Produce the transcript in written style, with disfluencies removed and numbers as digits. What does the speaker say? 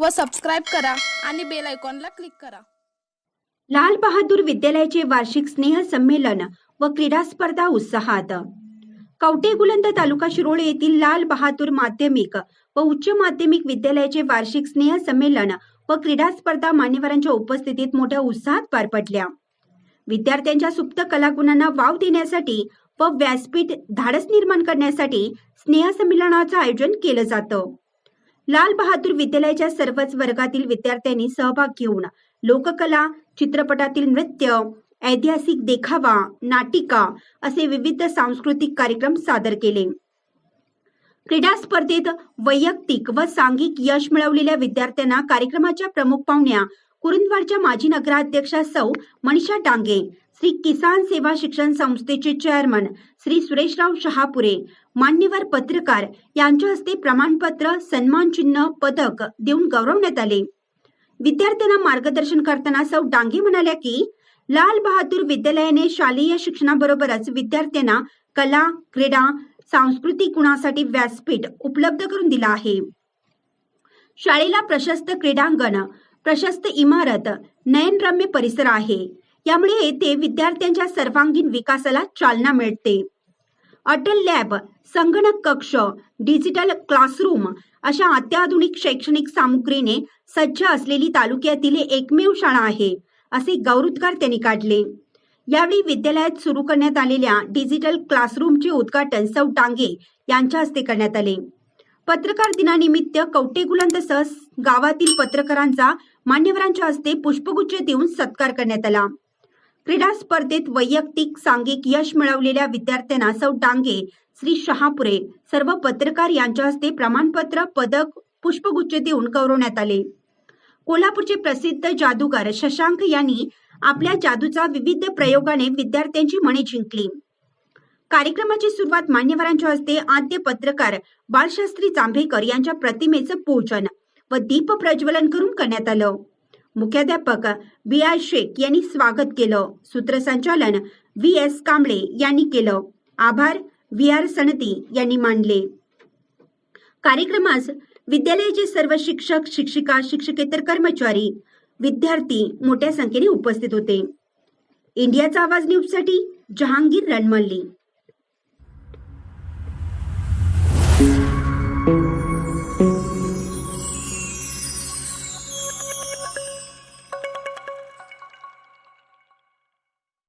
व सबस्क्राईब करा आणि बेल आयकॉनला क्लिक करा। लाल बहादूर विद्यालयाचे वार्षिक स्नेह संमेलन व क्रीडा स्पर्धा उत्साहात। कवठेगुलंद तालुका शिरोळ येथील लाल बहादूर माध्यमिक व उच्च माध्यमिक विद्यालयाचे वार्षिक स्नेह संमेलन व क्रीडा स्पर्धा मान्यवरांच्या उपस्थितीत मोठ्या उत्साहात पार पडल्या। विद्यार्थ्यांच्या सुप्त कलागुणांना वाव देण्यासाठी व व्यासपीठ धाडस निर्माण करण्यासाठी स्नेह संमेलनाचं आयोजन केलं जातं। लाल बहादूर विद्यालयाच्या सर्वच वर्गातील विद्यार्थ्यांनी सहभाग घेऊन लोककला, चित्रपटातील नृत्य, ऐतिहासिक देखावा, नाटिका असे विविध सांस्कृतिक कार्यक्रम सादर केले। क्रीडा स्पर्धेत वैयक्तिक व सांघिक यश मिळवलेल्या विद्यार्थ्यांना कार्यक्रमाच्या प्रमुख पाहुण्या कुरुंदवाडच्या माजी नगराध्यक्षा सौ मनीषा डांगे, श्री किसान सेवा शिक्षण संस्थेचे चेअरमन श्री सुरेशराव शहापुरे, मान्यवर पत्रकार यांच्या हस्ते प्रमाणपत्र, सन्मान चिन्ह, पदक देऊन गौरवण्यात आले। विद्यार्थ्यांना मार्गदर्शन करताना सौ डांगे म्हणाल्या की लाल बहादूर विद्यालयाने शालेय शिक्षणाबरोबरच विद्यार्थ्यांना कला, क्रीडा, सांस्कृतिक गुणासाठी व्यासपीठ उपलब्ध करून दिला आहे। शाळेला प्रशस्त क्रीडांगण, प्रशस्त इमारत, नयनरम्य परिसर आहे। यामुळे येथे विद्यार्थ्यांच्या सर्वांगीण विकासाला चालना मिळते। अटल लॅब, संगणक कक्ष, डिजिटल क्लासरूम अशा अत्याधुनिक शैक्षणिक सामुग्रीने सज्ज असलेली तालुक्यातील एकमेव शाळा आहे, असे गौरवोद्गार त्यांनी काढले। यावेळी विद्यालयात सुरू करण्यात आलेल्या डिजिटल क्लासरूमचे उद्घाटन सौ डांगे यांच्या हस्ते करण्यात आले। पत्रकार दिनानिमित्त कवठेगुलंदसह गावातील पत्रकारांचा मान्यवरांच्या हस्ते पुष्पगुच्छ देऊन सत्कार करण्यात आला। क्रीडा स्पर्धेत वैयक्तिक, सांघिक यश मिळवलेल्या विद्यार्थ्यांना सौ डांगे, श्री शहापुरे, सर्व पत्रकार यांच्या हस्ते प्रमाणपत्र, पदक, पुष्पगुच्छ देऊन गौरवण्यात आले। कोल्हापूरचे प्रसिद्ध जादूगार शशांक यांनी आपल्या जादूचा विविध प्रयोगाने विद्यार्थ्यांची मने जिंकली। कार्यक्रमाची सुरुवात मान्यवरांच्या हस्ते आद्य पत्रकार बाळशास्त्री जांभेकर यांच्या प्रतिमेचं पूजन व दीप प्रज्वलन करून करण्यात आलं। मुख्याध्यापक BI शेख यांनी स्वागत केलं। सूत्रसंचालन VS कांबळे यांनी केलं। आभार VR सनदी यांनी मानले। कार्यक्रमास विद्यालयाचे सर्व शिक्षक, शिक्षिका, शिक्षकेतर कर्मचारी, विद्यार्थी मोठ्या संख्येने उपस्थित होते। इंडियाचा आवाज न्यूजसाठी जहांगीर रणमल्ली।